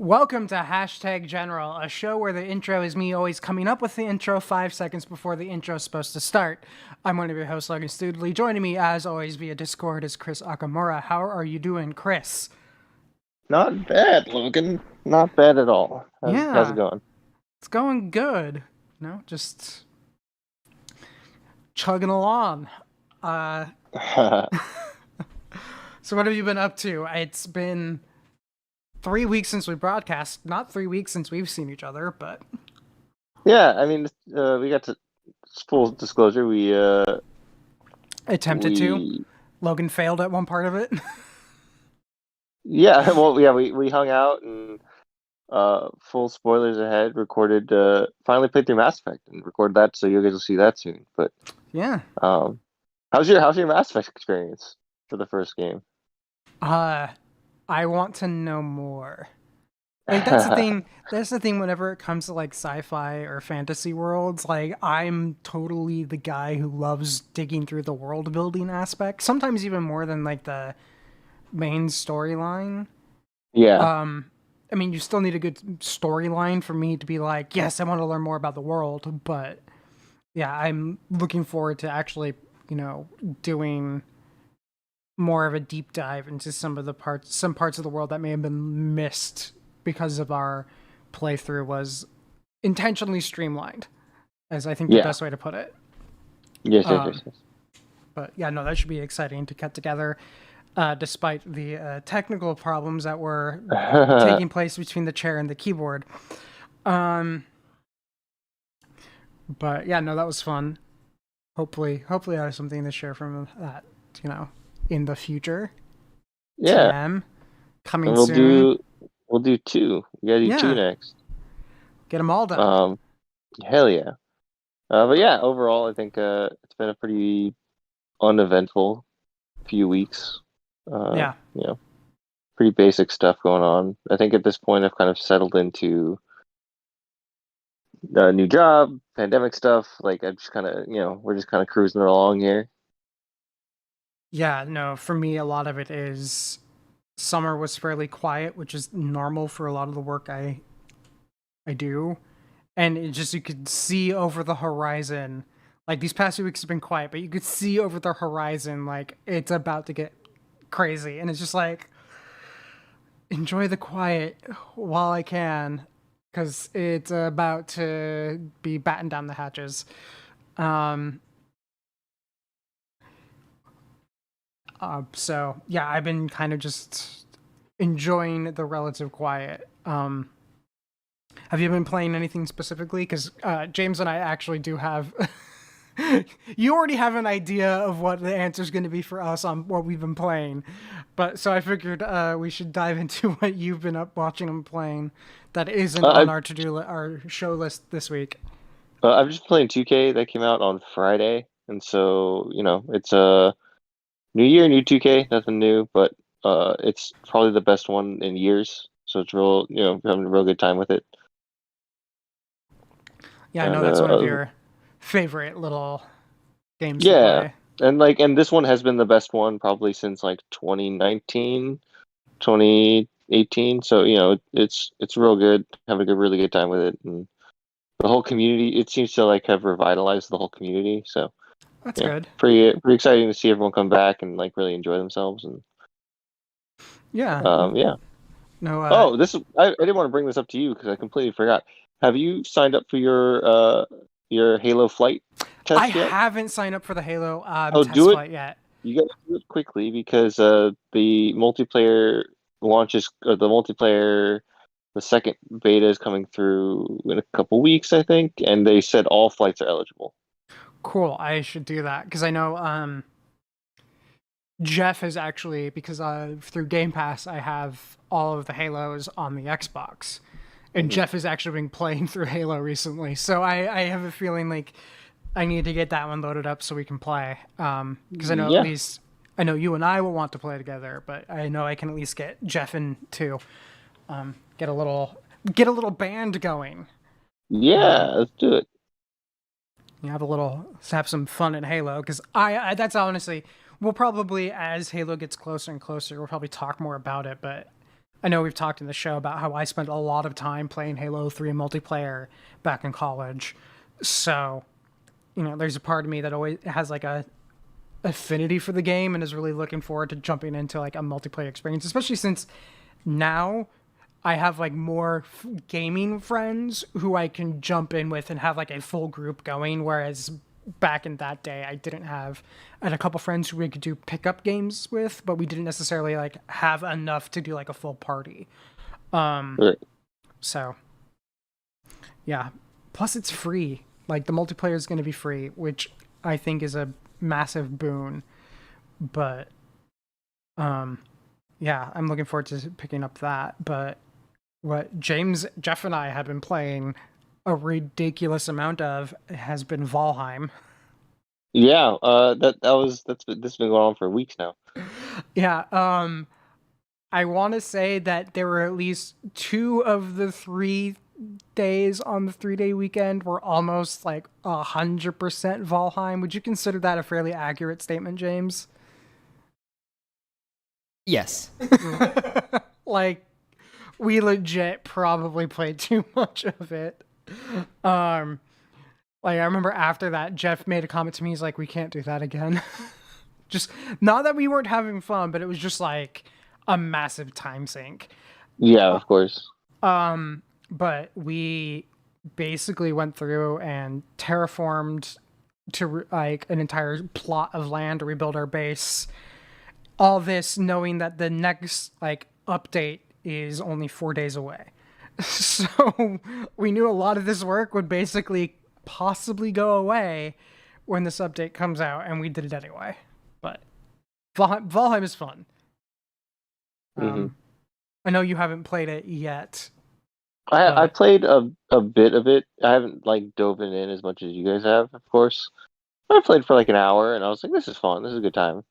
Welcome to Hashtag General, a show where the intro is me always coming up with the intro 5 seconds before the intro is supposed to start. I'm one of your hosts, Logan Studley. Joining me, as always, via Discord is Chris Akamura. How are you doing, Chris? Not bad, Logan. Not bad at all. How's it Yeah, going? it's going good. Just chugging along. Uh, so what have you been up to? It's been 3 weeks since we broadcast. Not 3 weeks since we've seen each other, but Yeah, I mean, we got to full disclosure. attempted to. We Logan failed at one part of it. yeah, well, yeah, we hung out and full spoilers ahead. Recorded, finally played through Mass Effect and recorded that, so you guys will see that soon. But Yeah. how's your Mass Effect experience for the first game? I want to know more. Like that's the thing. That's the thing. Whenever it comes to like sci-fi or fantasy worlds, like I'm totally the guy who loves digging through the world building aspect. Sometimes even more than like the main storyline. Yeah, I mean, you still need a good storyline for me to be like, yes, I want to learn more about the world. But yeah, I'm looking forward to actually, doing more of a deep dive into some parts of the world that may have been missed because of our playthrough was intentionally streamlined, as I think the yeah, best way to put it. yes. But yeah, no, that should be exciting to cut together, despite the technical problems that were taking place between the chair and the keyboard. But yeah, no, that was fun. Hopefully I have something to share from that, in the future. Yeah, TM coming and soon. we'll do two. We gotta do two Yeah, next. get them all done. Um, Hell yeah. But yeah, overall, I think it's been a pretty uneventful few weeks. Uh, Yeah, you know, pretty basic stuff going on. I think at this point, I've kind of settled into a new job, pandemic stuff. Like I just kind of, we're just kind of cruising along here. yeah. No, for me, a lot of it is summer was fairly quiet, which is normal for a lot of the work I do, and it just you could see over the horizon. Like these past few weeks have been quiet, but you could see over the horizon like it's about to get crazy, and it's just like enjoy the quiet while I can, because it's about to be batten down the hatches. Um, so yeah, I've been kind of just enjoying the relative quiet. Have you been playing anything specifically? Because James and I actually do have. You already have an idea of what the answer is going to be for us on what we've been playing, but so I figured we should dive into what you've been up watching and playing that isn't on I've our our show list this week. I've just playing 2K that came out on Friday, and so it's a new year, new 2K, nothing new, but it's probably the best one in years. So it's real, having a real good time with it. Yeah, I know And that's one of your favorite little games to yeah, play. and this one has been the best one probably since like 2019, 2018. So it's real good. Having a good, really good time with it, and the whole community. It seems to like have revitalized the whole community. So That's good. pretty exciting to see everyone come back and like really enjoy themselves. And Yeah. yeah. No. Oh, I didn't want to bring this up to you because I completely forgot. Have you signed up for your Halo flight I test yet? haven't signed up for the Halo Oh, test do it. flight yet. You gotta do it quickly because the multiplayer launches, or the second beta is coming through in a couple weeks, I think, and they said all flights are eligible. Cool. I should do that because I know Jeff is actually because through Game Pass I have all of the Halos on the Xbox, and Mhm. Jeff has actually been playing through Halo recently. So I have a feeling like I need to get that one loaded up so we can play. Because I know at Yeah, least I know you and I will want to play together, but I know I can at least get Jeff in too. Get a little band going. yeah, let's do it. You have some fun in Halo because I that's honestly we'll probably as Halo gets closer and closer we'll probably talk more about it, but I know we've talked in the show about how I spent a lot of time playing Halo 3 multiplayer back in college. So, there's a part of me that always has like a affinity for the game and is really looking forward to jumping into like a multiplayer experience, especially since now I have like more gaming friends who I can jump in with and have like a full group going, whereas back in that day I had a couple friends who we could do pickup games with, but we didn't necessarily like have enough to do like a full party. Right. So yeah, plus it's free. Like the multiplayer is going to be free, which I think is a massive boon. But yeah, I'm looking forward to picking up that. But what Jeff and I have been playing a ridiculous amount of has been Valheim. Yeah, that's been going on for weeks now. Yeah, I want to say that there were at least 2 of the 3 days on the 3-day weekend were almost like 100% Valheim. Would you consider that a fairly accurate statement, James? Yes. Like, we legit probably played too much of it. Like, I remember after that, Jeff made a comment to me. He's like, we can't do that again. Just, not that we weren't having fun, but it was just like a massive time sink. Yeah, of course. But we basically went through and terraformed to like an entire plot of land to rebuild our base. All this knowing that the next like update is only 4 days away. So we knew a lot of this work would basically possibly go away when this update comes out, and we did it anyway. But Valheim is fun. I know you haven't played it yet. I played a bit of it. I haven't like dove in as much as you guys have, of course. I played for like an hour, and I was like, "This is fun. This is a good time."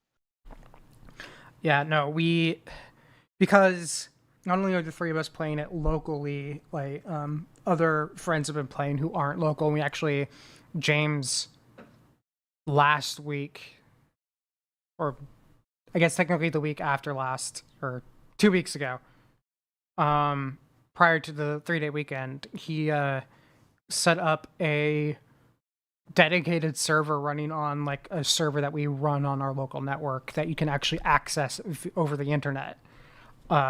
Yeah, no, because not only are the 3 of us playing it locally, like other friends have been playing who aren't local. And we actually, James, last week, or I guess technically the week after last, or 2 weeks ago, prior to the 3-day weekend, he set up a dedicated server running on like a server that we run on our local network that you can actually access over the internet.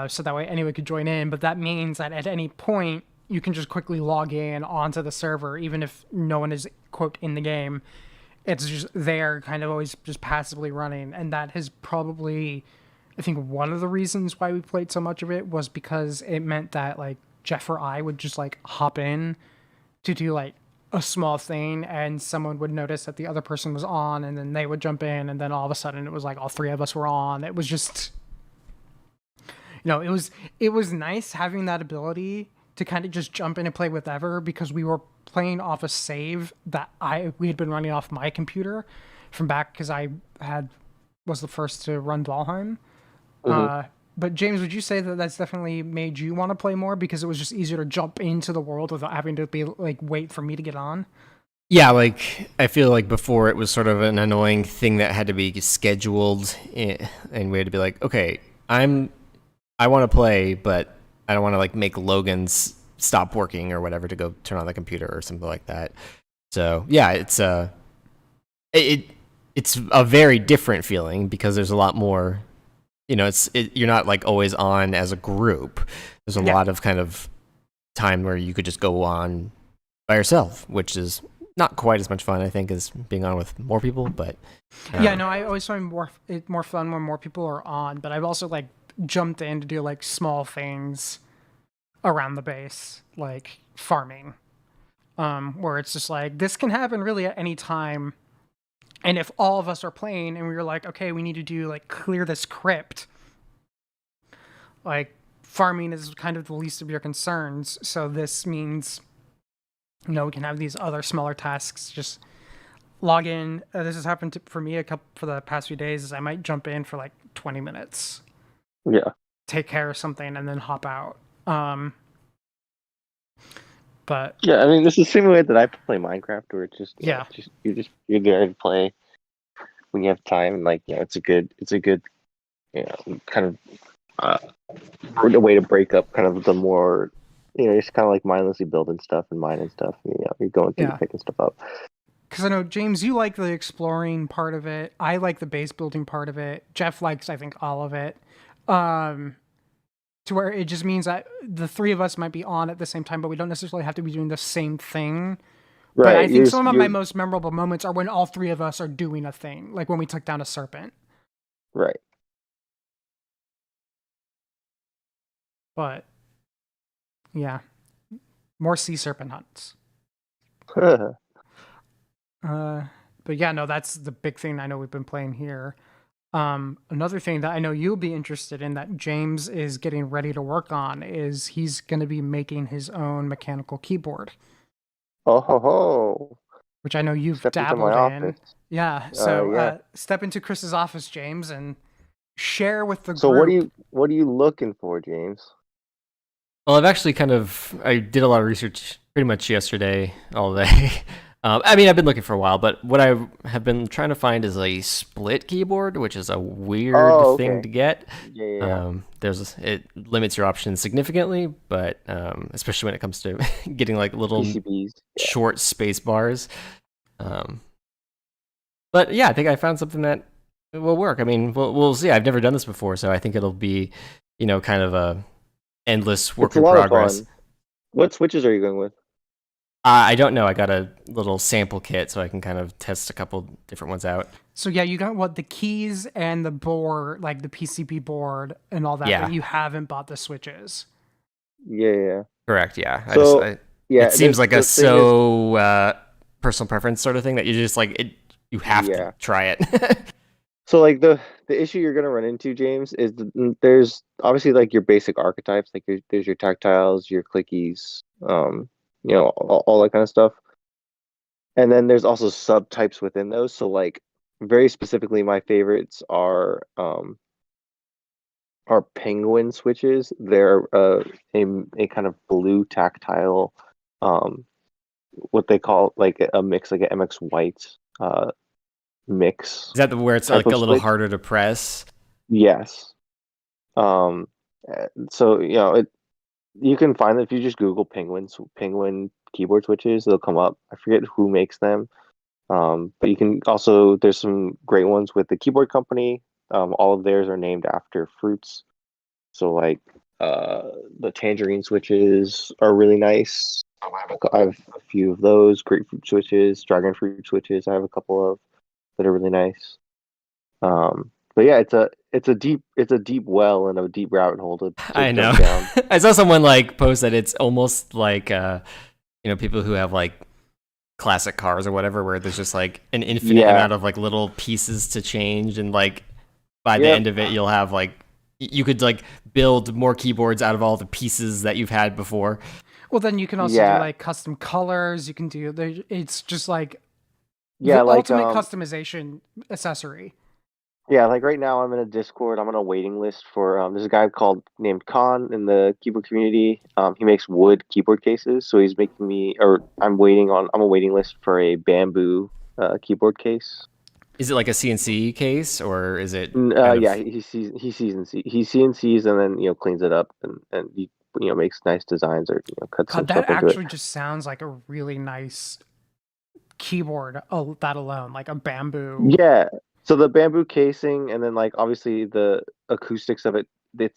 So that way anyone could join in, but that means that at any point you can just quickly log in onto the server, even if no one is quote in the game. It's just there, kind of always just passively running, and that has probably, I think, one of the reasons why we played so much of it was because it meant that like Jeff or I would just like hop in to do like a small thing, and someone would notice that the other person was on, and then they would jump in, and then all of a sudden it was like all 3 of us were on. It was just, it was nice having that ability to kind of just jump in and play with ever, because we were playing off a save that we had been running off my computer from back, because I was the first to run Valheim. But James, would you say that that's definitely made you want to play more because it was just easier to jump into the world without having to be like wait for me to get on? Yeah, like I feel like before it was sort of an annoying thing that had to be scheduled, and we had to be like, okay, I want to play, but I don't want to like make Logan's stop working or whatever to go turn on the computer or something like that. So yeah, it's a very different feeling because there's a lot more. You're not like always on as a group. There's a lot of kind of time where you could just go on by yourself, which is not quite as much fun, I think, as being on with more people. But I always find more fun when more people are on. But I've also like jumped in to do like small things around the base, like farming, where it's just like this can happen really at any time. And if all of us are playing and we were like, okay, we need to do like clear this crypt, like farming is kind of the least of your concerns. So this means, we can have these other smaller tasks. Just log in. This has happened for me for the past few days. Is I might jump in for like 20 minutes. Yeah. Take care of something and then hop out. But yeah, I mean, this is the same way that I play Minecraft, where it's just you're there to play when you have time, and like it's a good kind of a way to break up kind of the more, just kind of like mindlessly building stuff and mining stuff. You're going through, Yeah. picking stuff up. Because I know, James, you like the exploring part of it. I like the base building part of it. Jeff likes, I think, all of it. To where it just means that the three of us might be on at the same time, but we don't necessarily have to be doing the same thing. But I Right. think some of my most memorable moments are when all three of us are doing a thing, like when we took down a serpent. Right. But yeah, more sea serpent hunts. But yeah, no, that's the big thing I know we've been playing here. Another thing that I know you'll be interested in that James is getting ready to work on is he's going to be making his own mechanical keyboard. Oh ho ho! Which I know you've Step into my dabbled in. office. Yeah, so Yeah. step into Chris's office, James, and share with the So group. what are you looking for, James? Well, I did a lot of research pretty much yesterday, all day. I mean, I've been looking for a while, but what I have been trying to find is a split keyboard, which is a weird thing to get. Yeah. It limits your options significantly, but especially when it comes to getting like little PCBs. short space bars. But yeah, I think I found something that will work. I mean, we'll see. I've never done this before, so I think it'll be, kind of a endless work It's a in lot of progress. fun. What switches are you going with? I don't know. I got a little sample kit, so I can kind of test a couple different ones out. So yeah, you got the keys and the board, like the PCB board and all that, Yeah. but you haven't bought the switches. Yeah. Correct. Yeah. So it seems like personal preference sort of thing that you just like you have to try it. So like the issue you're gonna run into, James, is there's obviously like your basic archetypes, like there's your tactiles, your clickies, all that kind of stuff. And then there's also subtypes within those. So like very specifically, my favorites are penguin switches. They're a kind of blue tactile, what they call like a mix, like an MX white mix. Is that where it's like a little harder to press? Yes. So you can find that if you just Google penguin keyboard switches, they'll come up. I forget who makes them. But you can also, there's some great ones with the keyboard company. All of theirs are named after fruits. So like the tangerine switches are really nice. I have a few of those grapefruit switches, dragon fruit switches. I have a couple of that are really nice. But yeah, it's a deep well and a deep rabbit hole to I know. jump down. I saw someone like post that it's almost like people who have like classic cars or whatever, where there's just like an infinite amount of like little pieces to change, and like by the end of it, you'll have like you could like build more keyboards out of all the pieces that you've had before. Well, then you can also do like custom colors. You can do it's just like the ultimate customization accessory. Yeah, like right now I'm in a Discord. I'm on a waiting list for there's a guy named Khan in the keyboard community. He makes wood keyboard cases, so he's making me, or I'm a waiting list for a bamboo keyboard case. Is it like a CNC case, or is it? Yeah, he CNCs and then cleans it up and he makes nice designs or cuts some stuff into it. That actually just sounds like a really nice keyboard. Oh, that alone, like a bamboo. Yeah. So the bamboo casing and then like obviously the acoustics of it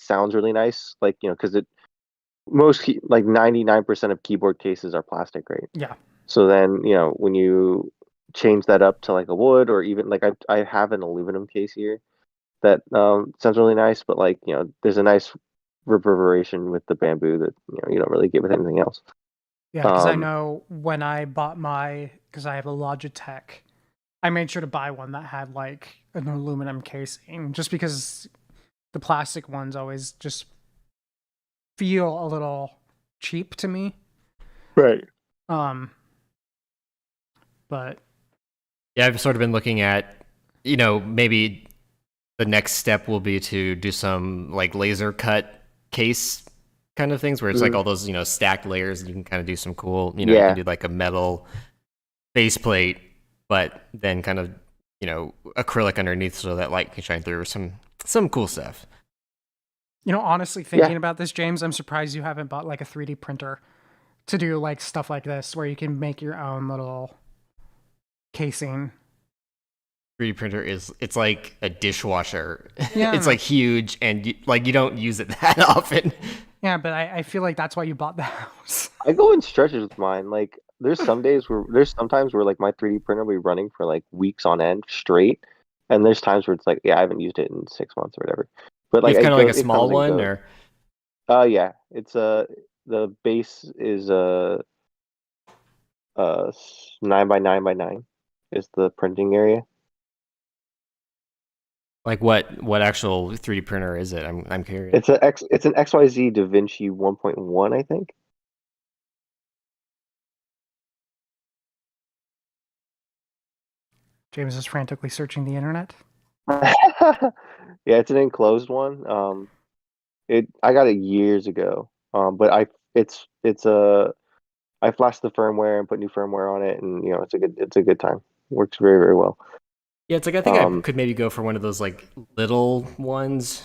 sounds really nice. Like because like 99% of keyboard cases are plastic, right? Yeah. So then when you change that up to like a wood or even like I have an aluminum case here that sounds really nice, but like there's a nice reverberation with the bamboo that you don't really get with anything else. Yeah, because I know when I bought because I have a Logitech, I made sure to buy one that had like an aluminum casing, just because the plastic ones always just feel a little cheap to me. Right. But yeah, I've sort of been looking at, maybe the next step will be to do some like laser cut case kind of things where it's like all those, stacked layers, and you can kind of do some cool, you can do like a metal faceplate, but then kind of, acrylic underneath so that light can shine through, some cool stuff. Honestly, Yeah, thinking about this, James, I'm surprised you haven't bought like a 3D printer to do like stuff like this, where you can make your own little casing. 3D printer it's like a dishwasher. Yeah, I It's know. like huge, and you don't use it that often. Yeah, but I feel like that's why you bought the house. I go in stretches with mine. Like there's sometimes where like my 3D printer will be running for like weeks on end straight, and there's times where it's like, yeah, I haven't used it in 6 months or whatever. But You like have kind of like a it small comes and one, goes. or Yeah, it's the base is 9 by 9 by 9 is the printing area. like what actual 3D printer is it? I'm curious. It's an XYZ DaVinci 1.1, I think. James is frantically searching the internet. Yeah, it's an enclosed one. I got it years ago. But it's a I flashed the firmware and put new firmware on it, and it's a good time. Works very very well. Yeah, it's like I think I Um, could maybe go for one of those like little ones.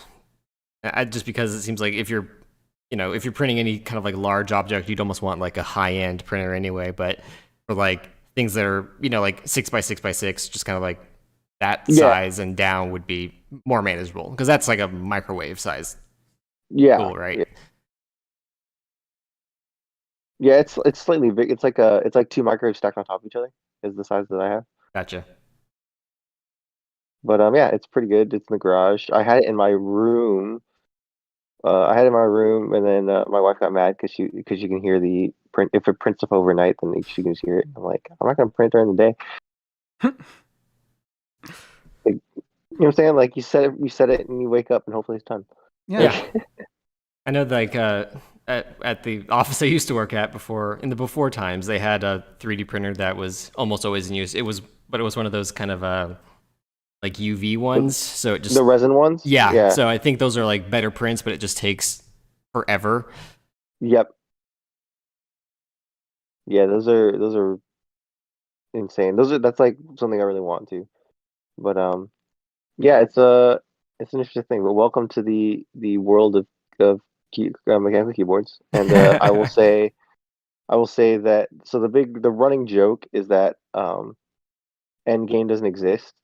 Just because it seems like if you're printing any kind of like large object, you'd almost want like a high end printer anyway. But for like things that are like 6 by 6 by 6, just kind of like that yeah, size and down would be more manageable because that's like a microwave size yeah, tool, right? yeah, yeah. It's slightly big. It's like two microwaves stacked on top of each other. Is the size that I have. Gotcha. But yeah, it's pretty good. It's in the garage. I had it in my room. I had it in my room, and then my wife got mad because you can hear the print. If it prints up overnight, then she can just hear it. I'm like, I'm not gonna print during the day. Like, you know what I'm saying? Like you set it, and you wake up, and hopefully it's done. Yeah. Yeah, I know. Like at the office I used to work at before, in the before times, they had a 3D printer that was almost always in use. But it was one of those kind of like UV the, ones, so it the just resin ones, yeah. yeah, So I think those are like better prints, but it just takes forever. yep, yeah. Those are insane. That's like something I really want to. But yeah, it's an interesting thing. But welcome to the world of mechanical keyboards. And I will say that so the running joke is that Endgame doesn't exist.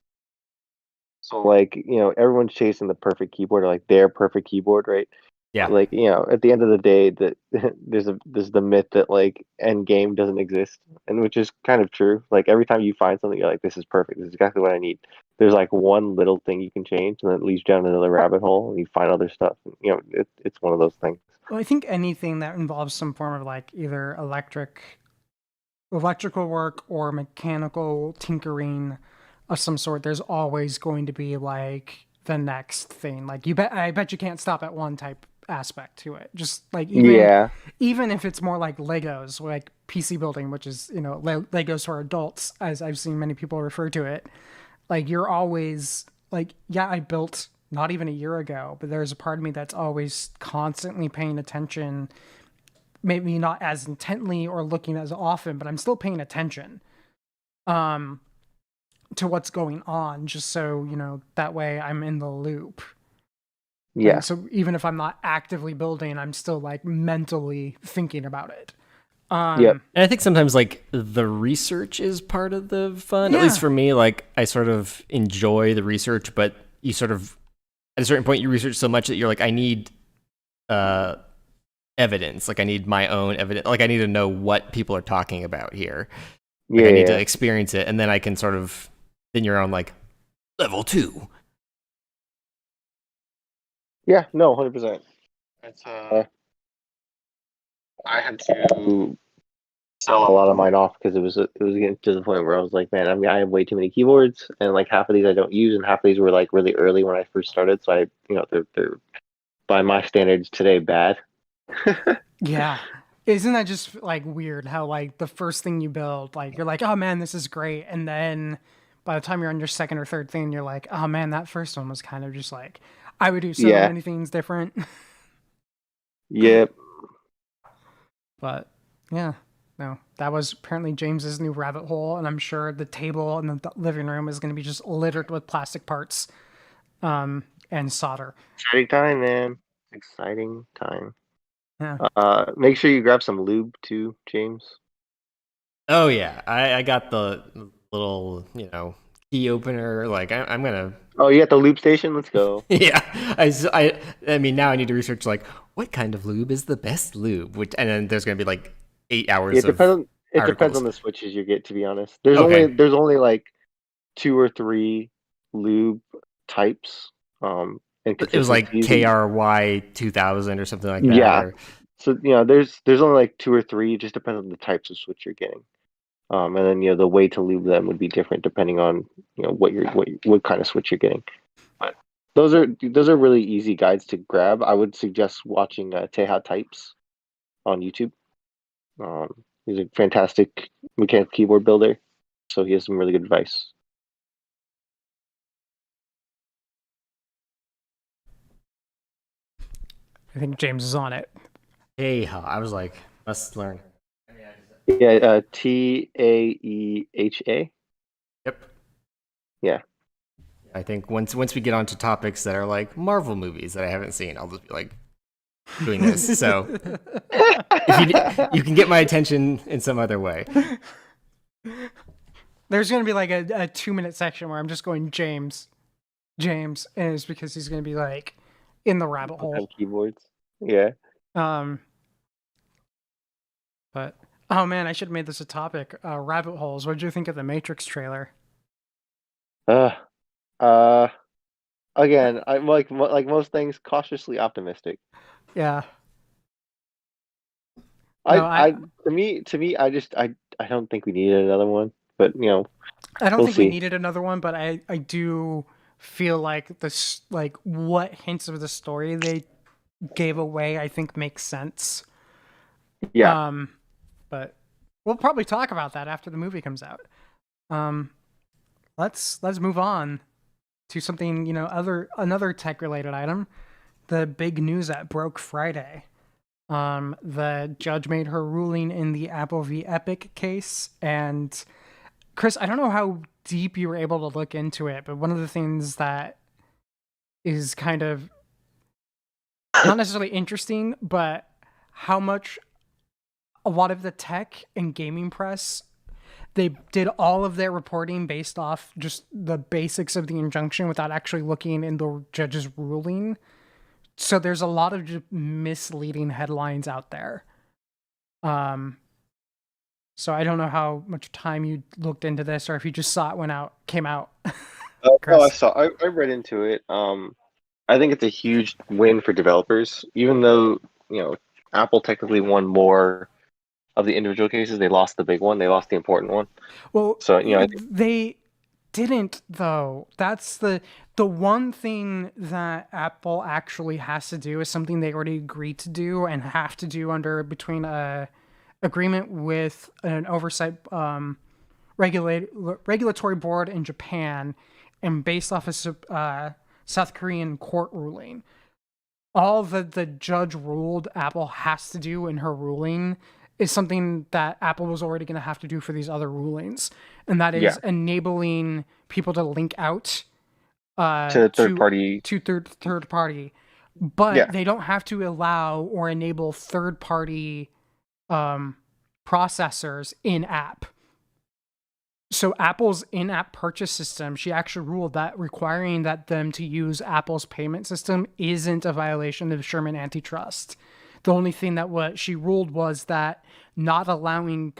So like everyone's chasing the perfect keyboard or like their perfect keyboard, right? Yeah. Like at the end of the day, that there's the myth that like Endgame doesn't exist, and which is kind of true. Like every time you find something, you're like, this is perfect. This is exactly what I need. There's like one little thing you can change, and then it leads you down another rabbit hole, and you find other stuff. It's one of those things. Well, I think anything that involves some form of like either electrical work or mechanical tinkering of some sort, there's always going to be like the next thing. Like I bet you can't stop at one type aspect to it. Just like Yeah, even if it's more like Legos, like PC building, which is Legos for adults, as I've seen many people refer to it. Like you're always like, yeah, I built not even a year ago, but there's a part of me that's always constantly paying attention, maybe not as intently or looking as often, but I'm still paying attention um to what's going on, just so that way I'm in the loop. Like, yeah, so even if I'm not actively building, I'm still like mentally thinking about it. yep, And I think sometimes like the research is part of the fun. At least Yeah. for me, like I sort of enjoy the research, but you sort of at a certain point you research so much that you're like, I need uh evidence. Like I need my own evidence. Like I need to know what people are talking about here. Like I need to yeah, experience it, and then I can sort of then you're on like level 2. yeah. No, 100%. It's I had to sell a lot of mine off because it was getting to the point where I was like, man, I mean, I have way too many keyboards, and like half of these I don't use, and half of these were like really early when I first started, so they're by my standards today bad. Yeah. Isn't that just like weird how like the first thing you build, like you're like, oh man, this is great. And then by the time you're on your second or third thing, you're like, oh man, that first one was kind of just like, I would do so Yeah. many things different. Yep. But yeah, no, that was apparently James's new rabbit hole. And I'm sure the table in the living room is going to be just littered with plastic parts and solder. Exciting time, man. Exciting time. Yeah. Make sure you grab some lube too, James. Oh yeah, I got the little key opener. Like I'm gonna Oh, you got the lube station? Let's go. yeah. I mean now I need to research like what kind of lube is the best lube, which and then there's gonna be like 8 hours of It depends articles. on the switches you get, to be honest. Okay, There's only like 2 or 3 lube types, and it was like consistencies. KRY 2000 or something like that, Yeah. or So there's only like 2 or 3. It just depends on the types of switch you're getting. And then the way to lube them would be different depending on what kind of switch you're getting. But those are really easy guides to grab. I would suggest watching Teha Types on YouTube. He's a fantastic mechanical keyboard builder, so he has some really good advice. I think James is on it. hey, I was like must learn. Yeah, Taeha. Yep. Yeah. I think once we get onto topics that are like Marvel movies that I haven't seen, I'll just be like doing this. So if you can get my attention in some other way. There's going to be like a 2-minute section where I'm just going James, and it's because he's going to be like in the rabbit hole. Keyboards. Yeah. But oh man, I should have made this a topic. Rabbit holes. What did you think of the Matrix trailer? Again, I'm like most things, cautiously optimistic. Yeah. To me, I don't think we needed another one, but I don't we'll think see. we needed another one, but I do feel like this, like what hints of the story they gave away, I think makes sense. Yeah. But we'll probably talk about that after the movie comes out. Let's move on to something, another tech related item. The big news that broke Friday. The judge made her ruling in the Apple v. Epic case. And Chris, I don't know how deep you were able to look into it, but one of the things that is kind of not necessarily interesting, but how much a lot of the tech and gaming press, they did all of their reporting based off just the basics of the injunction without actually looking in the judge's ruling. So there's a lot of just misleading headlines out there. So I don't know how much time you looked into this, or if you just saw it when came out. No, I read into it. I think it's a huge win for developers, even though Apple technically won more of the individual cases. They lost the big one. They lost the important one. Well, so I think they didn't, though. That's the one thing that Apple actually has to do, is something they already agreed to do and have to do between a agreement with an oversight regulatory board in Japan, and based off a South Korean court ruling. All that the judge ruled Apple has to do in her ruling is something that Apple was already going to have to do for these other rulings, and that is enabling people to link out to third party, but they don't have to allow or enable third party processors in app. So Apple's in-app purchase system, she actually ruled that requiring them to use Apple's payment system isn't a violation of Sherman antitrust. The only thing that what she ruled was that not allowing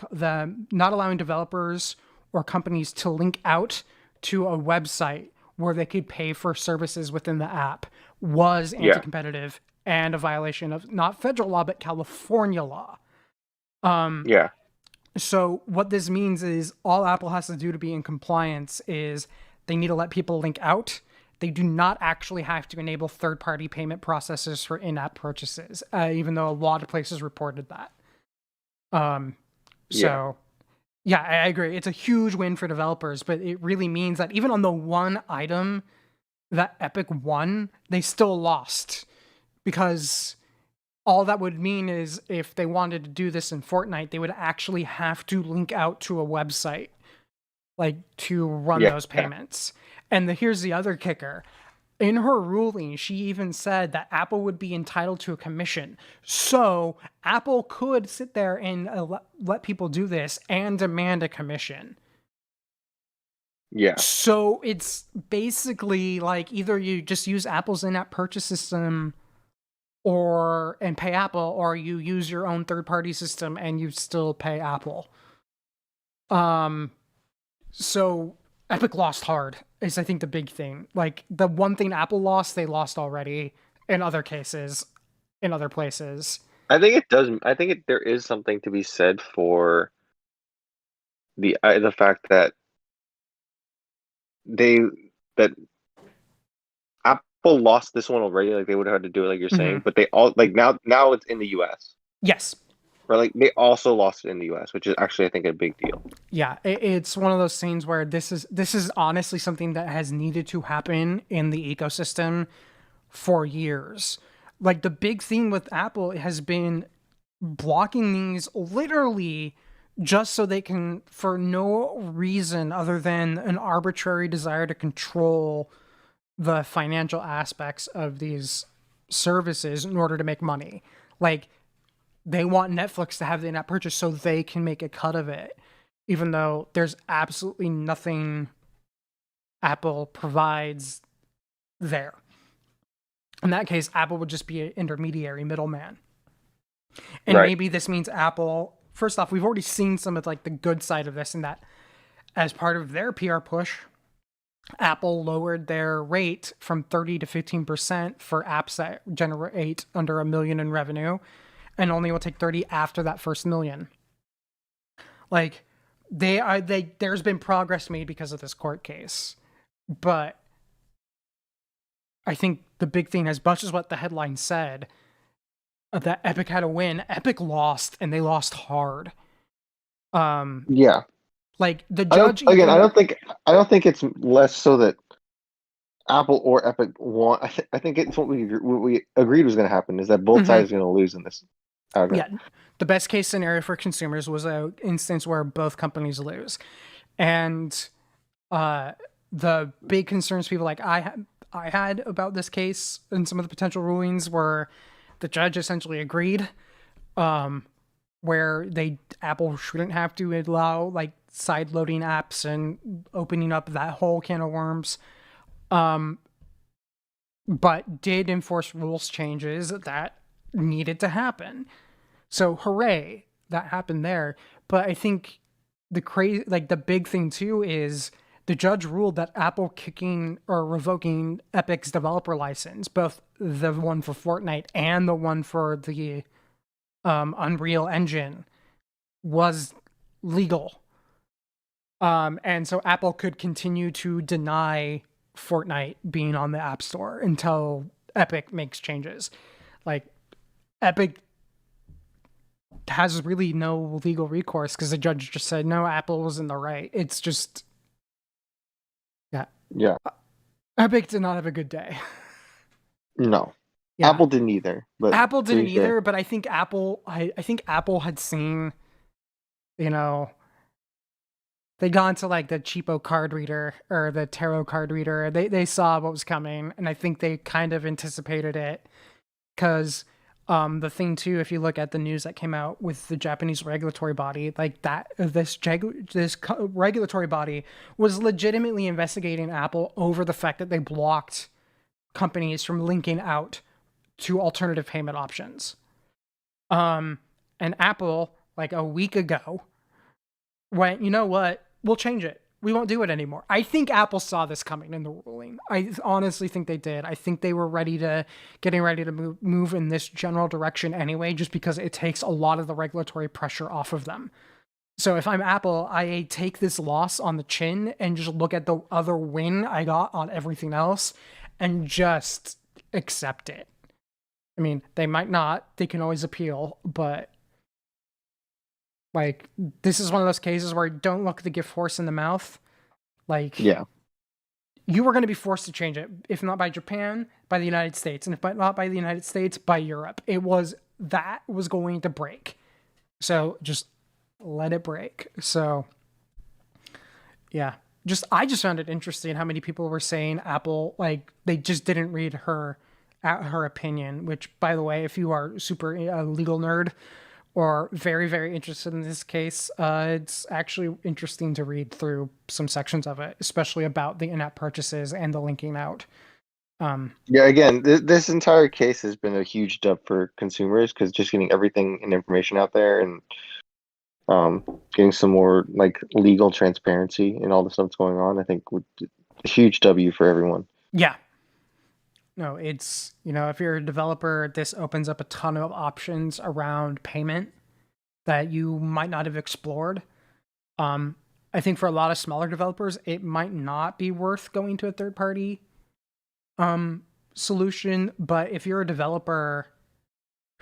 developers or companies to link out to a website where they could pay for services within the app was anti-competitive and a violation of not federal law but California law. So what this means is all Apple has to do to be in compliance is they need to let people link out. They do not actually have to enable third-party payment processors for in-app purchases, even though a lot of places reported that. I agree. It's a huge win for developers, but it really means that even on the one item that Epic won, they still lost, because all that would mean is if they wanted to do this in Fortnite, they would actually have to link out to a website, like to run those payments. And here's the other kicker. In her ruling, she even said that Apple would be entitled to a commission. So Apple could sit there and let people do this and demand a commission. Yeah. So it's basically like either you just use Apple's in-app purchase system and pay Apple, or you use your own third-party system and you still pay Apple. So Epic lost hard is, I think, the big thing. Like, the one thing Apple lost, they lost already in other cases, in other places. I think it does. I think there is something to be said for the fact that that Apple lost this one already. Like, they would have had to do it, like you're saying, but they all, like, now it's in the U.S. Yes. Or, like, they also lost it in the U.S., which is actually, I think, a big deal. Yeah, it's one of those things where this is honestly something that has needed to happen in the ecosystem for years. Like, the big thing with Apple has been blocking these literally just so they can, for no reason other than an arbitrary desire to control the financial aspects of these services in order to make money. Like, they want Netflix to have the in-app purchase so they can make a cut of it, even though there's absolutely nothing Apple provides there. In that case, Apple would just be an intermediary middleman. And maybe this means Apple, first off, we've already seen some of, like, the good side of this, and that as part of their PR push, Apple lowered their rate from 30 to 15% for apps that generate under $1 million in revenue, and only will take 30 after that first $1 million. Like, there's been progress made because of this court case. But I think the big thing, as much as what the headline said, that Epic had a win, Epic lost, and they lost hard. Yeah. Like, the judge... I don't think it's less so that Apple or Epic won. I think it's what we agreed was going to happen, is that both sides are going to lose in this argument. Yeah, the best case scenario for consumers was an instance where both companies lose. And the big concerns people like I had about this case and some of the potential rulings were the judge essentially agreed, where Apple shouldn't have to allow, like, side loading apps and opening up that whole can of worms, but did enforce rules changes that needed to happen. So hooray, that happened there. But I think the big thing too is the judge ruled that Apple kicking or revoking Epic's developer license, both the one for Fortnite and the one for the Unreal Engine, was legal. And so Apple could continue to deny Fortnite being on the App Store until Epic makes changes. Like, Epic has really no legal recourse because the judge just said, no, Apple was in the right. It's just... Yeah. Epic did not have a good day. No. Yeah. Apple didn't either. But Apple didn't either, but I think Apple had seen, you know, they'd gone to, like, the cheapo card reader or the tarot card reader. They saw what was coming, and I think they kind of anticipated it. Because the thing too, if you look at the news that came out with the Japanese regulatory body, like this regulatory body was legitimately investigating Apple over the fact that they blocked companies from linking out to alternative payment options. And Apple, like a week ago, went, you know what? We'll change it. We won't do it anymore. I think Apple saw this coming in the ruling. I honestly think they did. I think they were getting ready to move in this general direction anyway, just because it takes a lot of the regulatory pressure off of them. So if I'm Apple, I take this loss on the chin and just look at the other win I got on everything else and just accept it. I mean, they might not. They can always appeal, but... like, this is one of those cases where don't look the gift horse in the mouth. Like, yeah, you were going to be forced to change it, if not by Japan, by the United States, and if not by the United States, by Europe. That was going to break. So just let it break. So, yeah, I just found it interesting how many people were saying Apple, like, they just didn't read her opinion, which, by the way, if you are super legal nerd or very, very interested in this case, it's actually interesting to read through some sections of it, especially about the in-app purchases and the linking out. Yeah, again, this entire case has been a huge dub for consumers because just getting everything and information out there and getting some more like legal transparency and all the stuff that's going on, I think would a huge W for everyone. Yeah. No, it's, if you're a developer, this opens up a ton of options around payment that you might not have explored. I think for a lot of smaller developers, it might not be worth going to a third party solution. But if you're a developer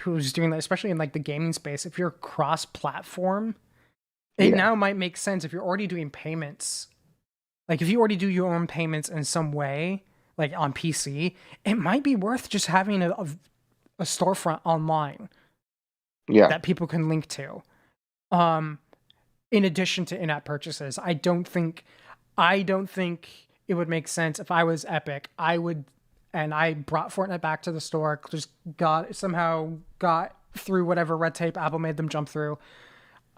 who's doing that, especially in like the gaming space, if you're cross-platform, it now might make sense if you're already doing payments. Like if you already do your own payments in some way, like on PC, it might be worth just having a storefront online that people can link to. In addition to in-app purchases, I don't think it would make sense if I was Epic. I brought Fortnite back to the store, just somehow got through whatever red tape Apple made them jump through.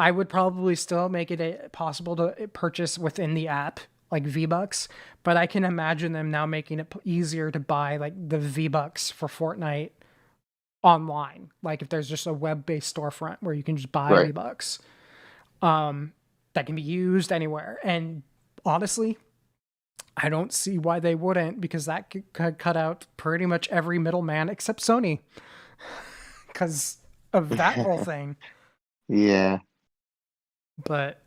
I would probably still make it possible to purchase within the app, like V-Bucks, but I can imagine them now making it easier to buy like the V-Bucks for Fortnite online. Like if there's just a web-based storefront where you can just buy V-Bucks that can be used anywhere. And honestly, I don't see why they wouldn't, because that could cut out pretty much every middleman except Sony because of that whole thing. Yeah. But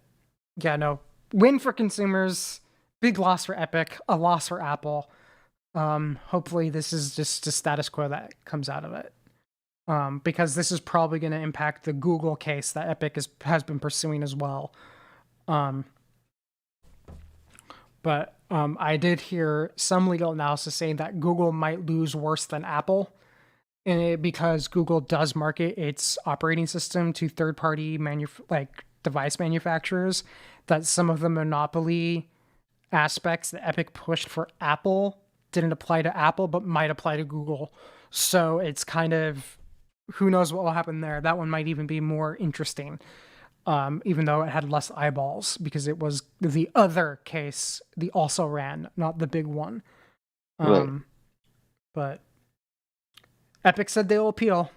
yeah, no, win for consumers, big loss for Epic, a loss for Apple. Hopefully this is just a status quo that comes out of it. Because this is probably going to impact the Google case that Epic has been pursuing as well. But I did hear some legal analysis saying that Google might lose worse than Apple because Google does market its operating system to third-party device manufacturers, that some of the monopoly aspects that Epic pushed for Apple didn't apply to Apple, but might apply to Google. So it's kind of, who knows what will happen there. That one might even be more interesting, even though it had less eyeballs because it was the other case, the also ran, not the big one. But Epic said they'll appeal.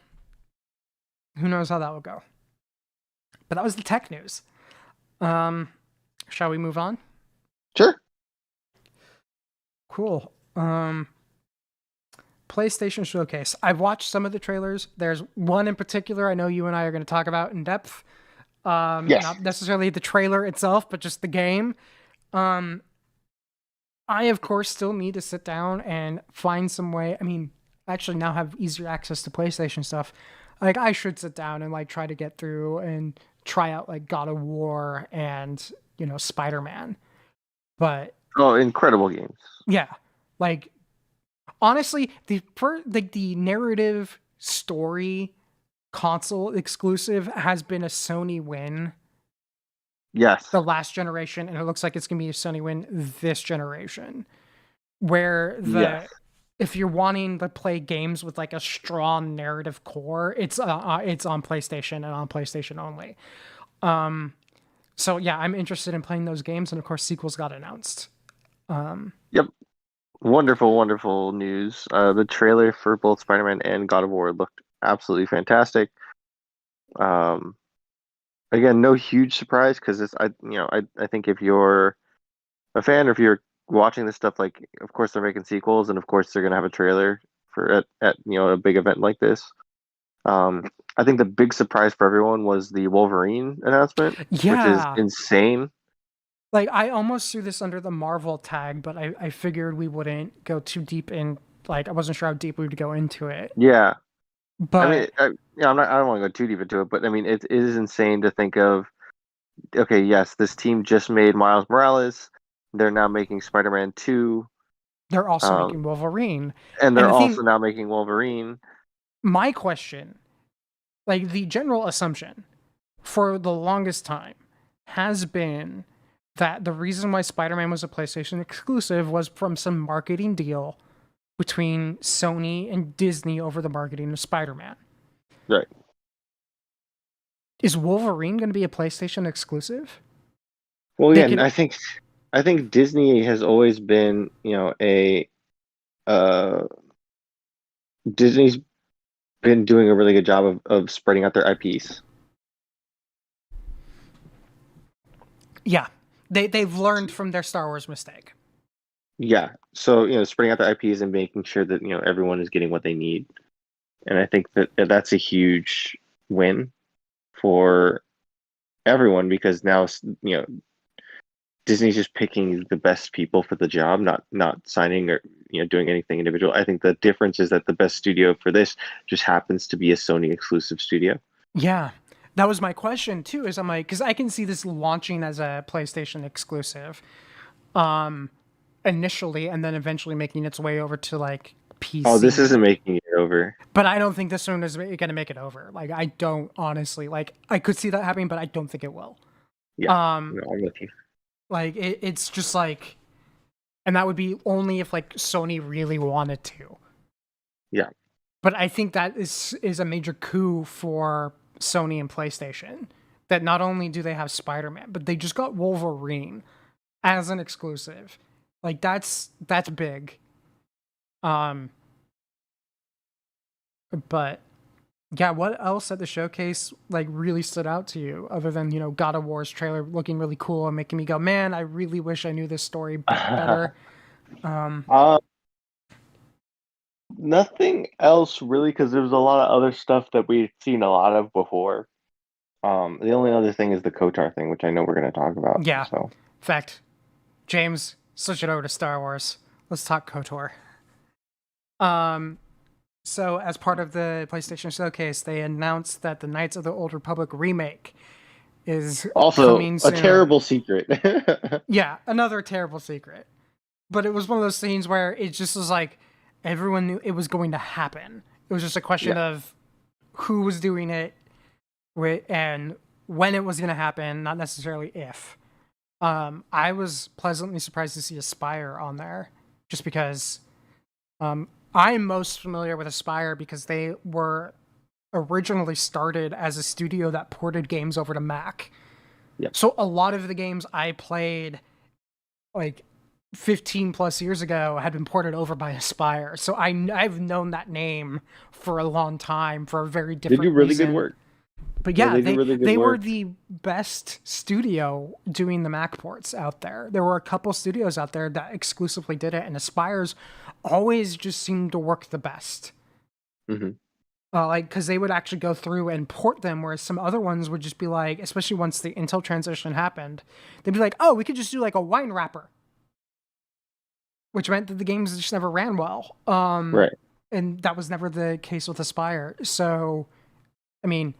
Who knows how that will go. But that was the tech news. Shall we move on? Sure. Cool. PlayStation Showcase. I've watched some of the trailers. There's one in particular I know you and I are going to talk about in depth. Not necessarily the trailer itself, but just the game. I, of course, still need to sit down and find some way. I mean, I actually now have easier access to PlayStation stuff. Like, I should sit down and like try to get through and try out like God of War and, Spider-Man. But incredible games. Yeah. Like, honestly, the narrative story console exclusive has been a Sony win. Yes. The last generation, and it looks like it's going to be a Sony win this generation. Where if you're wanting to play games with like a strong narrative core, it's on PlayStation and on PlayStation only. So yeah, I'm interested in playing those games, and of course sequels got announced. Yep. Wonderful news. The trailer for both Spider-Man and God of War looked absolutely fantastic. Again, no huge surprise because I think if you're a fan or if you're watching this stuff, like, of course they're making sequels, and of course they're gonna have a trailer for at a big event like this. I think the big surprise for everyone was the Wolverine announcement, which is insane. Like, I almost threw this under the Marvel tag, but I figured we wouldn't go too deep in. Like, I wasn't sure how deep we would go into it. Yeah, but I mean, I don't want to go too deep into it, but I mean, it is insane to think of. Okay, yes, this team just made Miles Morales. They're now making Spider-Man 2. They're also making Wolverine, and they're also now making Wolverine. My question, like the general assumption, for the longest time, has been that the reason why Spider-Man was a PlayStation exclusive was from some marketing deal between Sony and Disney over the marketing of Spider-Man. Right. Is Wolverine going to be a PlayStation exclusive? Well, They yeah, and can, I think Disney has always been, a Disney's been doing a really good job of spreading out their IPs. yeah, they've learned from their Star Wars mistake. Yeah. So, spreading out their IPs and making sure that, everyone is getting what they need. And I think that that's a huge win for everyone because now, Disney's just picking the best people for the job, not signing or doing anything individual. I think the difference is that the best studio for this just happens to be a Sony exclusive studio. Yeah, that was my question too. Is I'm like, because I can see this launching as a PlayStation exclusive, initially, and then eventually making its way over to like PC. Oh, this isn't making it over. But I don't think this one is going to make it over. Like, I don't honestly like. I could see that happening, but I don't think it will. Yeah, no, I'm with you. Like it's just like, and that would be only if like Sony really wanted to. Yeah. But I think that is a major coup for Sony and PlayStation. That not only do they have Spider-Man, but they just got Wolverine as an exclusive. Like that's big. But yeah, what else at the showcase like really stood out to you other than, God of War's trailer looking really cool and making me go, man, I really wish I knew this story better. Nothing else really, because there was a lot of other stuff that we've seen a lot of before. The only other thing is the KOTOR thing, which I know we're going to talk about. Yeah. So, In fact, James, switch it over to Star Wars. Let's talk KOTOR. So as part of the PlayStation Showcase, they announced that the Knights of the Old Republic remake is also coming a soon. terrible secret. Yeah, another terrible secret. But it was one of those things where it just was like everyone knew it was going to happen. It was just a question of who was doing it and when it was going to happen, not necessarily if. I was pleasantly surprised to see Aspire on there just because I'm most familiar with Aspire because they were originally started as a studio that ported games over to Mac. Yep. So a lot of the games I played like 15 plus years ago had been ported over by Aspire. So I've known that name for a long time for a very different They do really reason. good work. But yeah, they were work. the best studio doing the Mac ports out there. There were a couple studios out there that exclusively did it, and Aspire's always just seemed to work the best. Mm-hmm. Like, because they would actually go through and port them, whereas some other ones would just be like, especially once the Intel transition happened, they'd be like, oh, we could just do like a wine wrapper. Which meant that the games just never ran well. Right. And that was never the case with Aspire. So, I mean,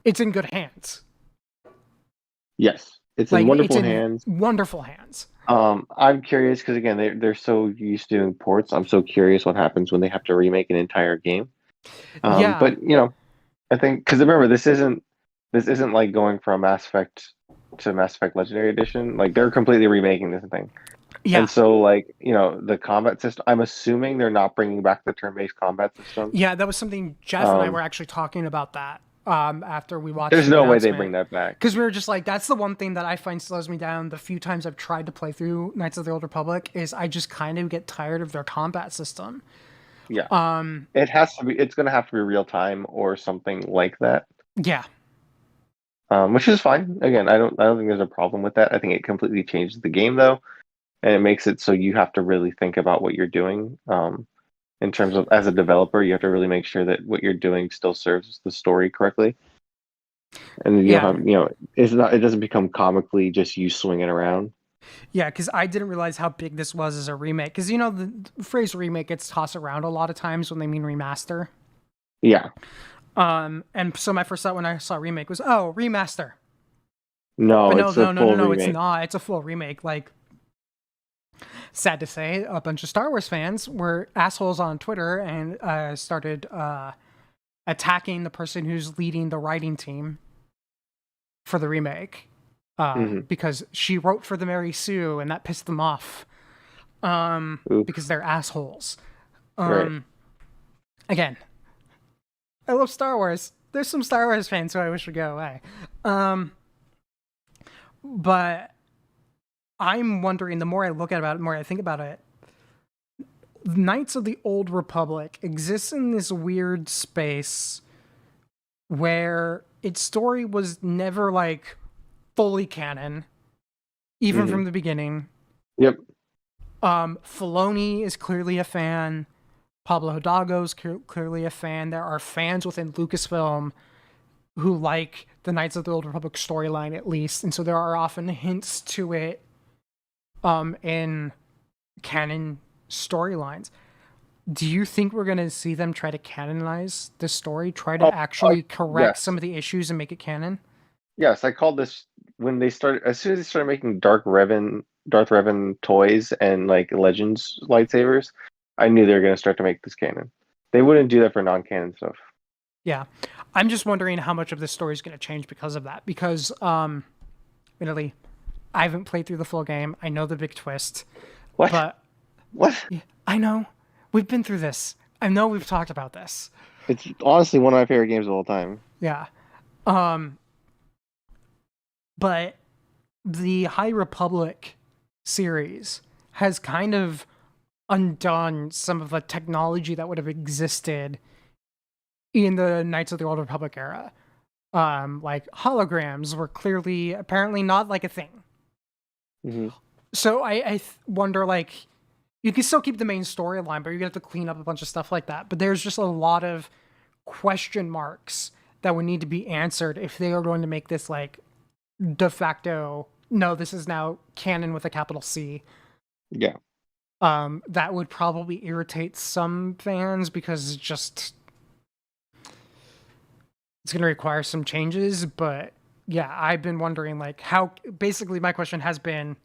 it's in good hands. Yes, it's in wonderful hands. Wonderful hands. I'm curious because again, they're so used to doing ports. I'm so curious what happens when they have to remake an entire game. But I think because remember, this isn't like going from Mass Effect to Mass Effect Legendary Edition. Like they're completely remaking this thing. Yeah. And so, like, the combat system, I'm assuming they're not bringing back the turn-based combat system. Yeah, that was something Jeff and I were actually talking about that after we watched There's the no way announcement. they bring that back. Because we were just like, that's the one thing that I find slows me down the few times I've tried to play through Knights of the Old Republic is I just kind of get tired of their combat system. Yeah. It's going to have to be real time or something like that. Yeah. Which is fine. Again, I don't think there's a problem with that. I think it completely changes the game, though. And it makes it so you have to really think about what you're doing. In terms of as a developer, you have to really make sure that what you're doing still serves the story correctly. And it doesn't become comically just you swinging around. Yeah, because I didn't realize how big this was as a remake. Because the phrase remake gets tossed around a lot of times when they mean remaster. Yeah. And so my first thought when I saw remake was, oh, remaster. No, but it's a full remake. It's not. It's a full remake. Like, sad to say, a bunch of Star Wars fans were assholes on Twitter and started attacking the person who's leading the writing team for the remake. because she wrote for the Mary Sue, and that pissed them off Oof. because they're assholes. Right. Again, I love Star Wars. There's some Star Wars fans who I wish would go away. But I'm wondering, the more I look at it, the more I think about it, Knights of the Old Republic exists in this weird space where its story was never like fully canon, even from the beginning. Yep. Filoni is clearly a fan. Pablo Hidalgo's clearly a fan. There are fans within Lucasfilm who like the Knights of the Old Republic storyline, at least, and so there are often hints to it in canon storylines. Do you think we're going to see them try to canonize this story, try to actually correct some of the issues and make it canon? Yes, I called this when they started. As soon as they started making Darth Revan toys and like Legends lightsabers, I knew they were going to start to make this canon. They wouldn't do that for non-canon stuff. Yeah, I'm just wondering how much of this story is going to change because of that. Because, admittedly, I haven't played through the full game. I know the big twist. What? But What? yeah, I know. We've been through this. I know we've talked about this. It's honestly one of my favorite games of all time. Yeah. But the High Republic series has kind of undone some of the technology that would have existed in the Knights of the Old Republic era. Like holograms were clearly, apparently not like a thing. Mm-hmm. So I wonder, like, you can still keep the main storyline, but you're going to have to clean up a bunch of stuff like that. But there's just a lot of question marks that would need to be answered if they are going to make this, like, de facto, no, this is now canon with a capital C. Yeah. That would probably irritate some fans because it's going to require some changes. But yeah, I've been wondering, like, how, basically my question has been,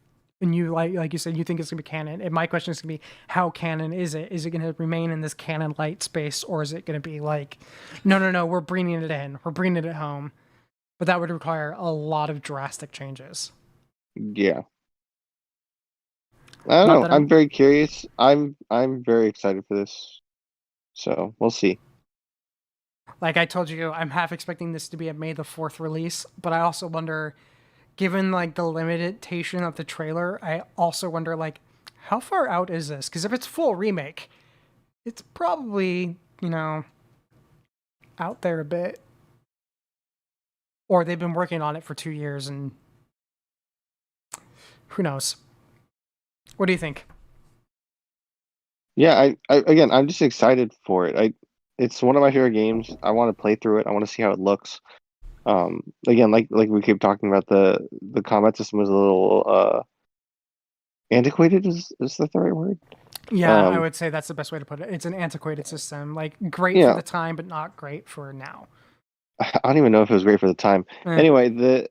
and you, like you said, you think it's going to be canon. And my question is going to be, how canon is it? Is it going to remain in this canon light space, or is it going to be like, no, we're bringing it in. We're bringing it home. But that would require a lot of drastic changes. Yeah. I don't know. I'm very curious. I'm very excited for this. So we'll see. Like I told you, I'm half expecting this to be a May the 4th release, but I also wonder, given like the limitation of the trailer, I also wonder, like, how far out is this? Because if it's full remake, it's probably, out there a bit. Or they've been working on it for 2 years and who knows? What do you think? Yeah, again, I'm just excited for it. It's one of my favorite games. I want to play through it. I want to see how it looks. Again, like we keep talking about, the combat system was a little antiquated. Is that the right word? Yeah, I would say that's the best way to put it. It's an antiquated system, like great for the time, but not great for now. I don't even know if it was great for the time. Anyway, the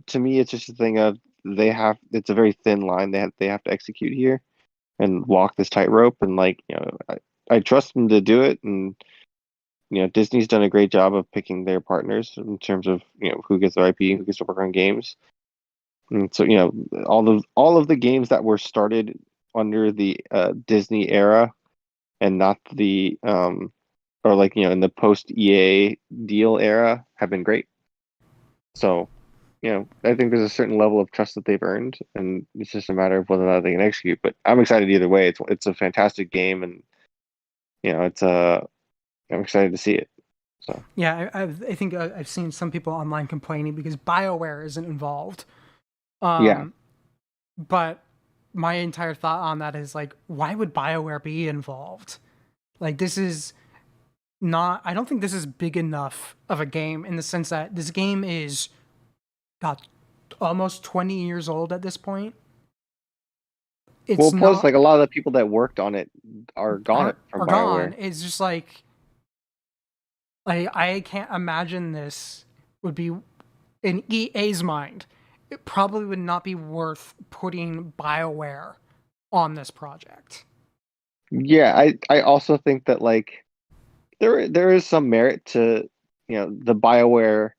to me, it's just a thing of it's a very thin line they have to execute here and walk this tightrope, and I trust them to do it, and Disney's done a great job of picking their partners in terms of who gets their IP and who gets to work on games. And so all of the games that were started under the Disney era and not the or in the post EA deal era have been great. So I think there's a certain level of trust that they've earned, and it's just a matter of whether or not they can execute. But I'm excited either way. It's a fantastic game, and I'm excited to see it. So yeah, I think I've seen some people online complaining because BioWare isn't involved. Yeah. But my entire thought on that is, like, why would BioWare be involved? Like, this is not, I don't think this is big enough of a game, in the sense that this game is almost 20 years old at this point. Plus, a lot of the people that worked on it are gone from BioWare. It's just like I can't imagine this would be, in EA's mind, it probably would not be worth putting BioWare on this project. Yeah, I also think that there is some merit to the BioWare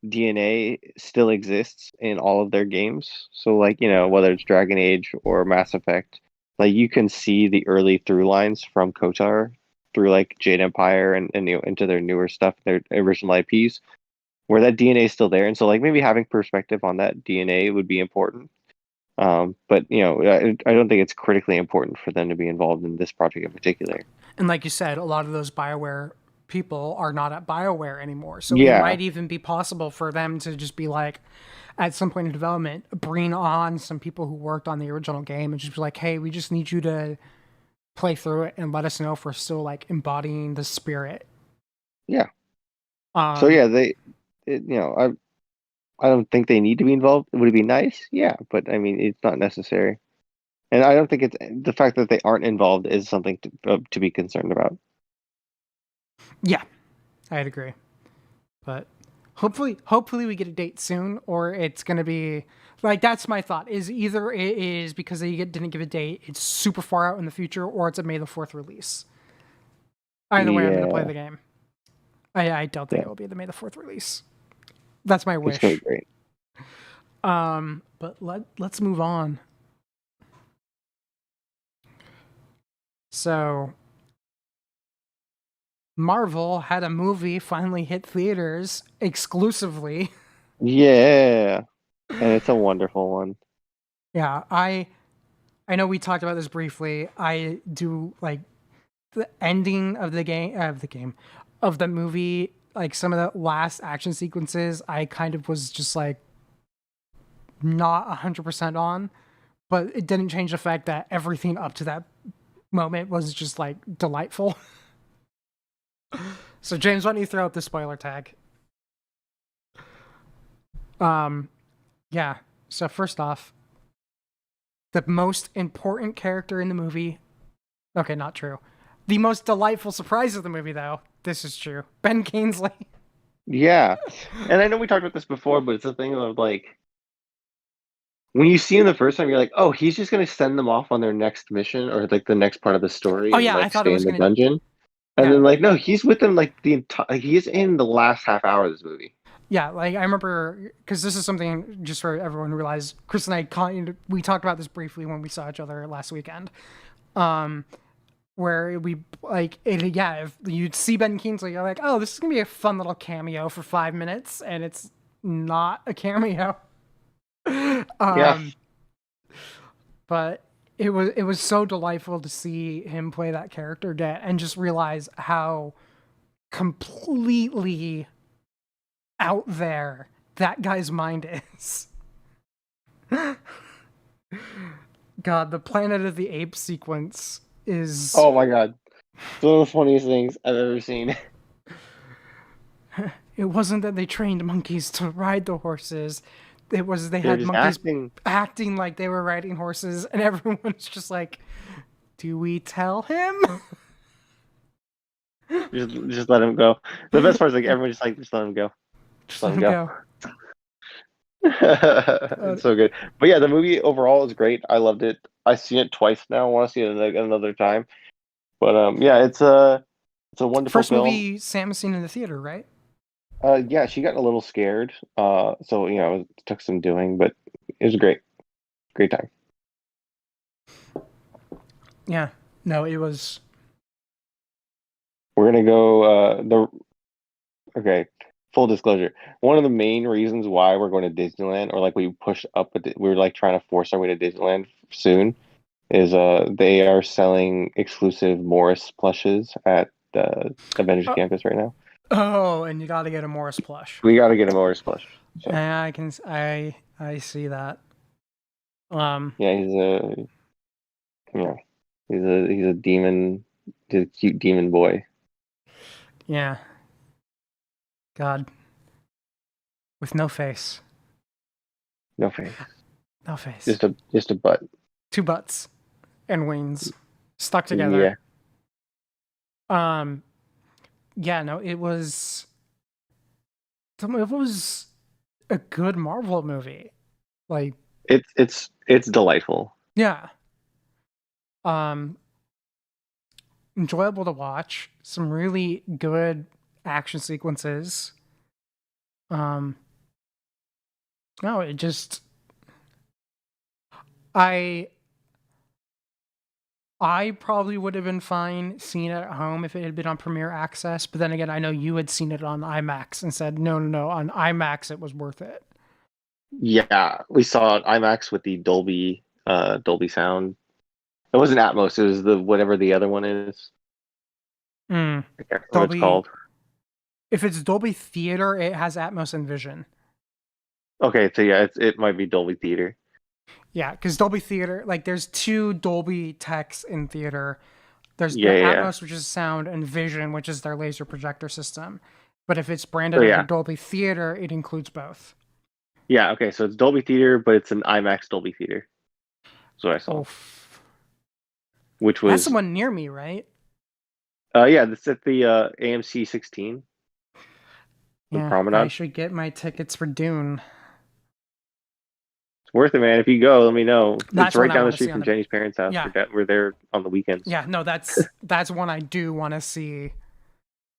DNA still exists in all of their games. So like, whether it's Dragon Age or Mass Effect, like you can see the early through lines from KOTOR through like Jade Empire and into their newer stuff, their original IPs, where that DNA is still there. And so like maybe having perspective on that DNA would be important. But I don't think it's critically important for them to be involved in this project in particular. And like you said, a lot of those BioWare people are not at BioWare anymore. So it Yeah, might even be possible for them to just be like, at some point in development, bring on some people who worked on the original game and just be like, hey, we just need you to play through it and let us know if we're still like embodying the spirit. yeah. So Um, yeah, I don't think they need to be involved. Would it be nice? Yeah, but I mean, it's not necessary. And I don't think it's the fact that they aren't involved is something to be concerned about. yeah, I'd agree. But hopefully we get a date soon, or it's gonna be like that's my thought. Is either it is because didn't give a date, it's super far out in the future, or it's a May the 4th release. Either way, I'm gonna play Yeah, the game. I don't think yeah, it will be the May the 4th release. That's my it's gonna be wish. great. But let's move on. So Marvel had a movie finally hit theaters exclusively. Yeah, and it's a wonderful one. Yeah, I know we talked about this briefly. I do like the ending of the movie, like some of the last action sequences. I kind of was just like not 100% on, but it didn't change the fact that everything up to that moment was just like delightful. So James, why don't you throw up the spoiler tag? Um, yeah. So first off, the most important character in the movie. Okay, not true. The most delightful surprise of the movie, though. This is true. Ben Kingsley. Yeah, and I know we talked about this before, but it's a thing of like when you see him the first time, you're like, oh, he's just gonna send them off on their next mission or like the next part of the story Oh and yeah, I like thought it stay was in the gonna. dungeon. And Yeah, then like no, he's with them like the entire. He's in the last half hour of this movie. yeah. Like I remember because this is something just for everyone to realize. Chris and we talked about this briefly when we saw each other last weekend. Where we like it, yeah, if you'd see Ben Kingsley, you're like, oh, this is gonna be a fun little cameo for 5 minutes, and it's not a cameo. Yeah. um, but it was so delightful to see him play that character again and just realize how completely out there that guy's mind is. God, the Planet of the Apes sequence is. Oh my God. It's one of the funniest things I've ever seen. It wasn't that they trained monkeys to ride the horses. It was they They're had just monkeys acting. acting like they were riding horses, and everyone's just like, "Do we tell him?" Just let him go. The best part is like everyone just let him go. Just Let let him him go. go. It's so good. But yeah, the movie overall is great. I loved it. I've seen it twice now. I want to see it another time. But yeah, it's a wonderful First film. movie Sam has seen in the theater, right? Yeah, she got a little scared. So it took some doing, but it was great. Great time. Yeah. No, it was. We're gonna go okay. Full disclosure. One of the main reasons why we're going to Disneyland, or like we pushed up, we were like trying to force our way to Disneyland soon, is they are selling exclusive Morris plushes at the Avengers Oh, campus right now. oh, and you got to get a Morris plush. We got to get a Morris plush. So Yeah, I see that. yeah, yeah, he's a demon, he's a cute demon boy. Yeah. God, with no face, No face, no face, just a butt. two butts and wings stuck Yeah, together. Um, yeah, no, it was a good Marvel movie. Like, it's delightful. yeah. Um, enjoyable to watch. Some really good action sequences. No, it just I I probably would have been fine seeing it at home if it had been on Premiere Access, but then again, I know you had seen it on IMAX and said, no, no, no, on IMAX it was worth it. Yeah, we saw it IMAX with the Dolby sound. It wasn't Atmos, it was the whatever the other one is. Mm. I can't remember what it's Dolby, called. if it's Dolby Theater, it has Atmos and Vision. Okay, so yeah, it might be Dolby Theater. Yeah, because Dolby Theater, like, there's two Dolby techs in theater. There's the Yeah, yeah, yeah. Atmos, which is sound, and Vision, which is their laser projector system. But if it's So branded under yeah. Dolby Theater, it includes both. Yeah, okay, so it's Dolby Theater, but it's an IMAX Dolby Theater. That's what I saw. Oh, Which that's the was one near me, right? yeah, that's at the AMC 16, the Yeah, I Promenade. should get my tickets for Dune. It's worth it, man. If you go, let me know. It's That's one right I down the want to street see on from the. Jenny's parents' house. Yeah, We're there on the weekends. yeah. No, that's one I do want to see.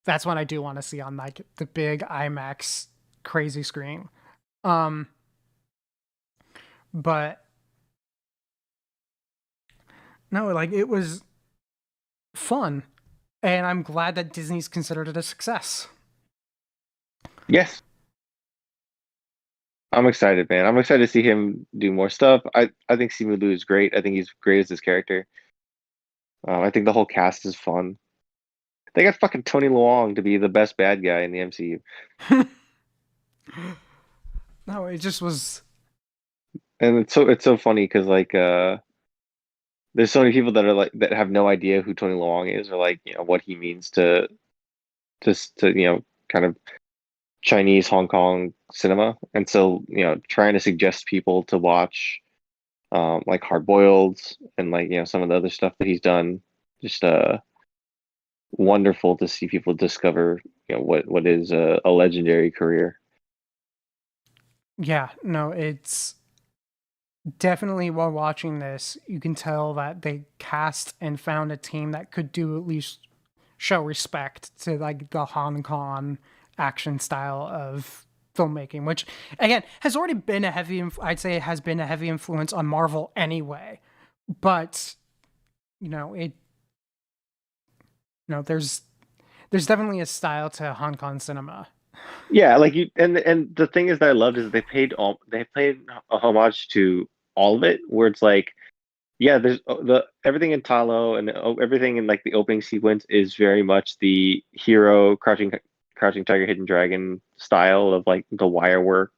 That's one I do want to see on like the big IMAX crazy screen. Um, but no, like it was fun, and I'm glad that Disney's considered it a success. Yes, I'm excited, man. I'm excited to see him do more stuff. I think Simu Liu is great. I think he's great as his character. I think the whole cast is fun. They got fucking Tony Luong to be the best bad guy in the MCU, No, it just was. and it's so funny because like there's so many people that are like that have no idea who Tony Luong is or like what he means to just to kind of Chinese Hong Kong cinema, and so trying to suggest people to watch like Hard Boiled and like some of the other stuff that he's done. Just wonderful to see people discover what is a legendary career. Yeah, no, it's definitely while watching this, you can tell that they cast and found a team that could do at least show respect to like the Hong Kong action style of filmmaking, which again has already been a heavy. I'd say it has been a heavy influence on Marvel anyway, but it. There's definitely a style to Hong Kong cinema. Yeah, like you and the thing is that I loved is they paid a homage to all of it, where it's like, yeah, there's the everything in Talo and everything in like the opening sequence is very much the hero crouching tiger, hidden dragon style of like the wire work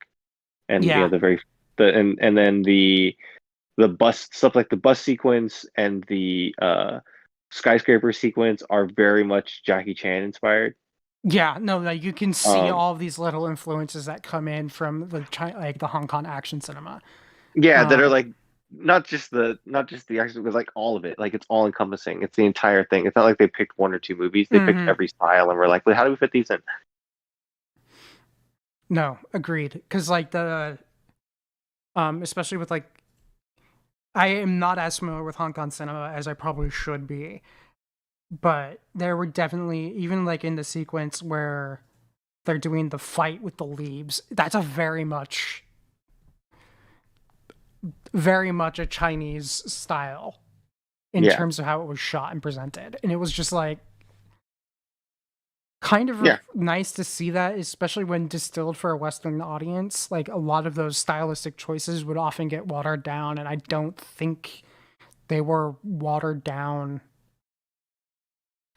and Yeah, and then the bus stuff like the bus sequence and the skyscraper sequence are very much Jackie Chan inspired. yeah, no, like you can see Um, all of these little influences that come in from the like the Hong Kong action cinema. yeah, that are Um, like not just the action, but like all of it. Like it's all encompassing. It's the entire thing. It's not like they picked one or two movies. They picked mhm. every style and were like, well, how do we fit these in? No, agreed. Because like the especially with like I am not as familiar with Hong Kong cinema as I probably should be, but there were definitely even like in the sequence where they're doing the fight with the leaves. That's a very much a Chinese style in Yeah, terms of how it was shot and presented, and it was just like kind of yeah, nice to see that, especially when distilled for a Western audience. Like a lot of those stylistic choices would often get watered down, and I don't think they were watered down.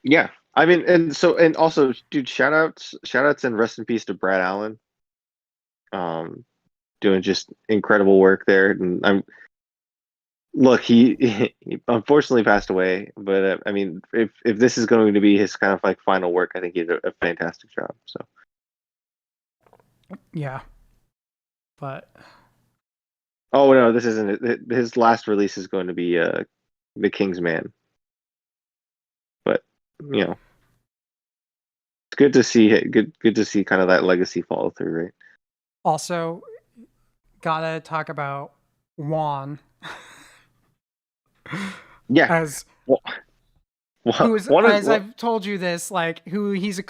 yeah. I mean, and also, dude, shout outs, and rest in peace to Brad Allen. Um, doing just incredible work there, and look, he unfortunately passed away, but I mean, if this is going to be his kind of like final work, I think he did a fantastic job. So, Yeah, but oh no, this isn't it. His last release is going to be The King's Man, but it's good to see it. Good to see kind of that legacy follow through, right? also gotta talk about Juan Yeah. as Well, who is, one of as I've told you this, like who he's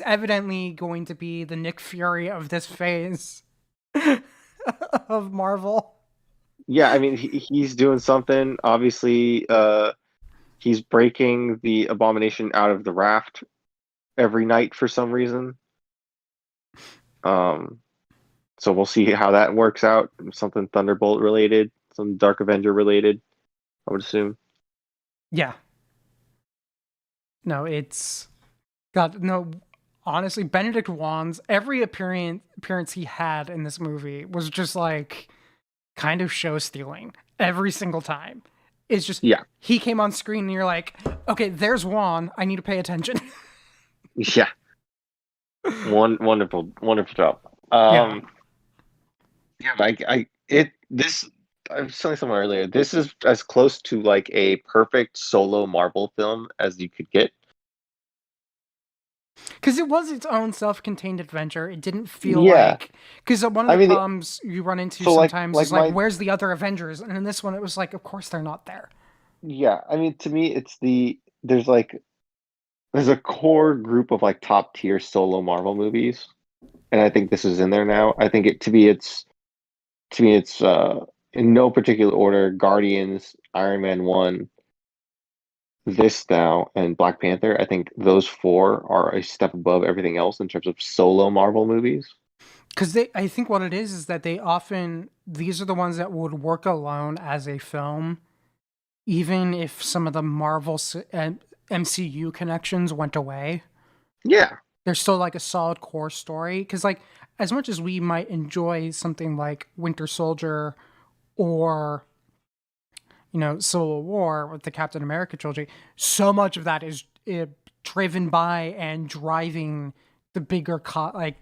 evidently going to be the Nick Fury of this phase. of Marvel. Yeah, I mean he's doing something. Obviously, he's breaking the Abomination out of the raft every night for some reason. Um, so we'll see how that works out. Something Thunderbolt related, some Dark Avenger related, I would assume. Yeah. No, it's God. No, honestly, Benedict Wong's every appearance he had in this movie was just like kind of show stealing every single time. It's just Yeah, he came on screen and you're like, okay, there's Juan. I need to pay attention. yeah. Wonderful, wonderful job. Yeah. Yeah, this I was telling someone earlier. This is as close to like a perfect solo Marvel film as you could get. Because it was its own self-contained adventure. It didn't feel Yeah, like because one of I the mean, problems you run into so sometimes is like, my where's the other Avengers? And in this one, it was like, of course they're not there. yeah. I mean, to me, it's there's a core group of like top tier solo Marvel movies, and I think this is in there now. I think it to me it's in no particular order: Guardians, Iron Man 1, this now, and Black Panther. I think those four are a step above everything else in terms of solo Marvel movies. Because I think what it is that they often these are the ones that would work alone as a film, even if some of the MCU connections went away. Yeah, There's still like a solid core story. Because like as much as we might enjoy something like Winter Soldier or Civil War with the Captain America trilogy, so much of that is driven by and driving the bigger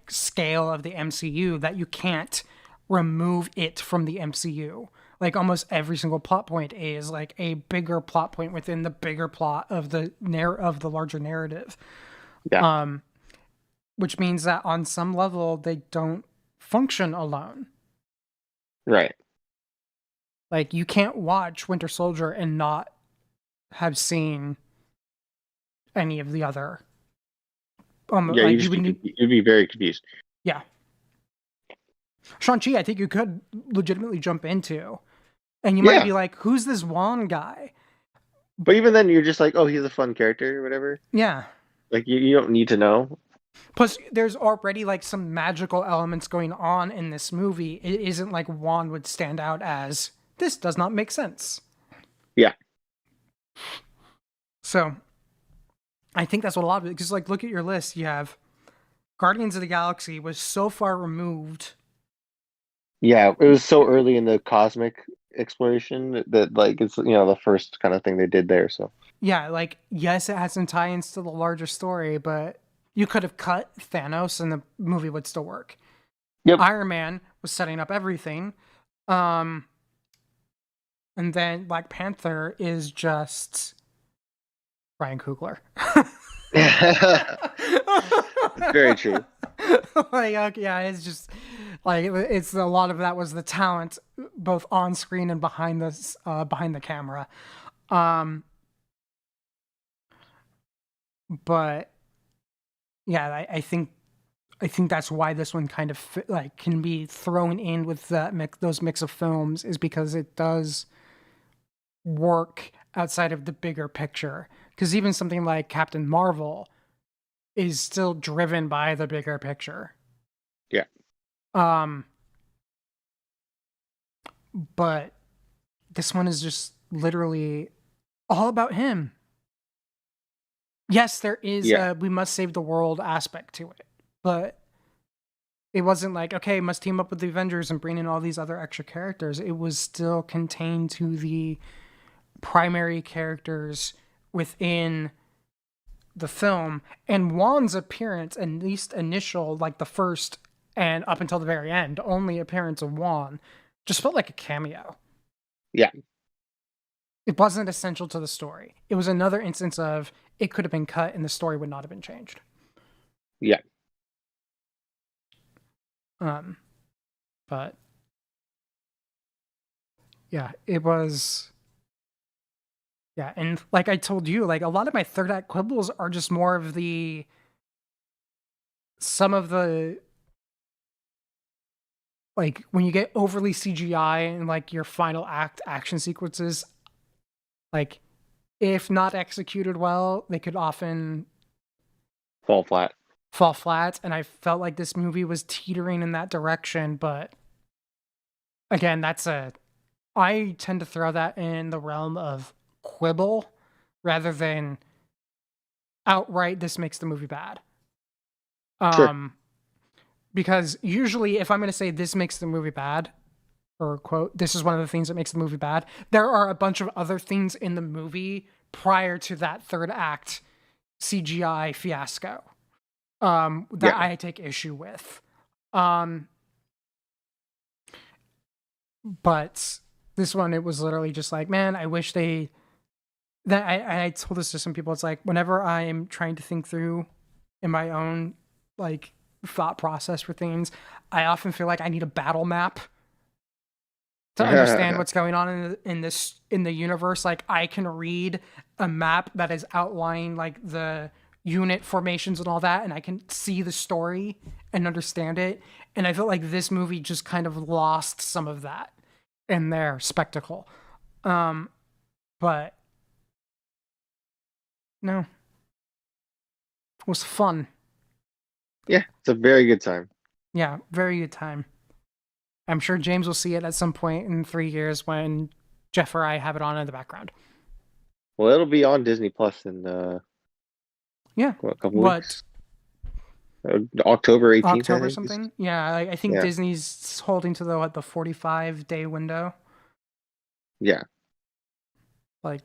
scale of the MCU that you can't remove it from the MCU. Like almost every single plot point is like a bigger plot point within the bigger plot of the of the larger narrative. yeah, Um, which means that on some level they don't function alone. right. Like you can't watch Winter Soldier and not have seen any of the other. Yeah, Like you would need, you'd be very confused. yeah. Shang-Chi, I think you could legitimately jump into, and you might Yeah, be like, "Who's this Juan guy?" but even then, you're just like, oh, he's a fun character or whatever. Yeah. Like you don't need to know. Plus, there's already like some magical elements going on in this movie. It isn't like Juan would stand out as this does not make sense. Yeah, So, I think that's what a lot of it. Because like, look at your list. You have Guardians of the Galaxy was so far removed. yeah. It was so early in the cosmic exploration that like it's the first kind of thing they did there. So Yeah, like yes, it has some tie-ins to the larger story, but you could have cut Thanos and the movie would still work. yep, Iron Man was setting up everything. Um and then Black Panther is just Ryan Coogler. it's very true. Like yeah, it's just like it's a lot of that was the talent both on screen and behind the camera. Um but yeah, I think that's why this one kind of can be thrown in with those mix of films is because it does work outside of the bigger picture. Because even something like Captain Marvel is still driven by the bigger picture. Yeah, Um, but this one is just literally all about him. Yes, there is yeah, a we must save the world aspect to it, but it wasn't like, okay, must team up with the Avengers and bring in all these other extra characters. It was still contained to the primary characters within the film. And Juan's appearance, at least initial, like the first and up until the very end, only appearance of Juan, just felt like a cameo. yeah, It wasn't essential to the story. It was another instance of it could have been cut and the story would not have been changed. yeah. But yeah, it was. Yeah, and like I told you, like a lot of my third act quibbles are just more of some of the like when you get overly CGI and like your final act action sequences, like if not executed well, they could often Fall flat. fall flat. And I felt like this movie was teetering in that direction. But again, I tend to throw that in the realm of quibble rather than outright this makes the movie bad. Sure. Because usually if I'm going to say this makes the movie bad, or quote, this is one of the things that makes the movie bad, there are a bunch of other things in the movie prior to that third act CGI fiasco that I take issue with. But this one, it was literally just like, man, I wish I told this to some people. It's like, whenever I'm trying to think through in my own like thought process for things, I often feel like I need a battle map to understand what's going on in the universe. Like I can read a map that is outlining like the unit formations and all that, and I can see the story and understand it. And I feel like this movie just kind of lost some of that in their spectacle. But no, it was fun. Yeah, it's a very good time. Yeah, very good time. I'm sure James will see it at some point in 3 years when Jeff or I have it on in the background. Well, it'll be on Disney Plus in a couple weeks. October 18th, October I think. something? Yeah, I think Disney's holding to the 45-day window. Yeah. Like,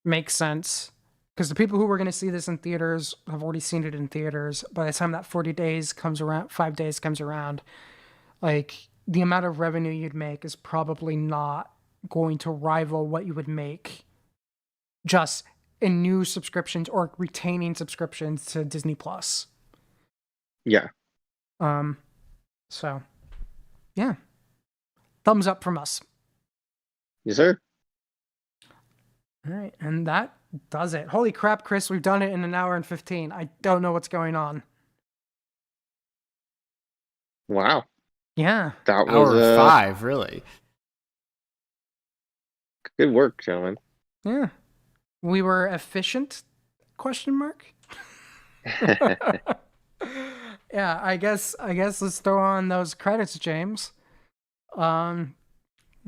makes sense. Because the people who were going to see this in theaters have already seen it in theaters. By the time that 40 days comes around, 5 days comes around, like, the amount of revenue you'd make is probably not going to rival what you would make just in new subscriptions or retaining subscriptions to Disney Plus. Yeah. So, yeah. Thumbs up from us. Yes, sir. All right, and that does it. Holy crap, Chris, we've done it in 1 hour and 15. I don't know what's going on. Wow. Yeah. That Hour was 5, really. Good work, gentlemen. Yeah. We were efficient? Question mark. Yeah, I guess let's throw on those credits, James.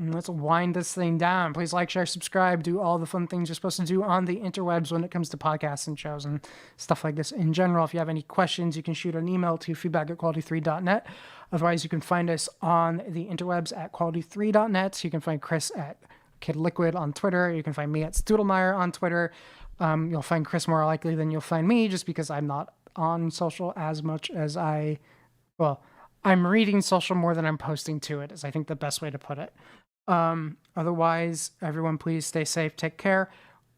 Let's wind this thing down. Please like, share, subscribe, do all the fun things you're supposed to do on the interwebs when it comes to podcasts and shows and stuff like this in general. If you have any questions, you can shoot an email to feedback@quality3.net. Otherwise, you can find us on the interwebs at quality3.net. You can find Chris at Kid Liquid on Twitter. You can find me at Stoodlemeyer on Twitter. You'll find Chris more likely than you'll find me, just because I'm not on social as much as I'm reading social more than I'm posting to it, is I think the best way to put it. Otherwise, everyone, please stay safe, take care,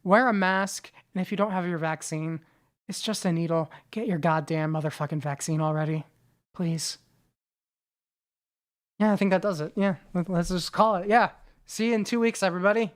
wear a mask, and if you don't have your vaccine, it's just a needle. Get your goddamn motherfucking vaccine already, please. Yeah, I think that does it. Yeah, let's just call it. Yeah. See you in 2 weeks, everybody.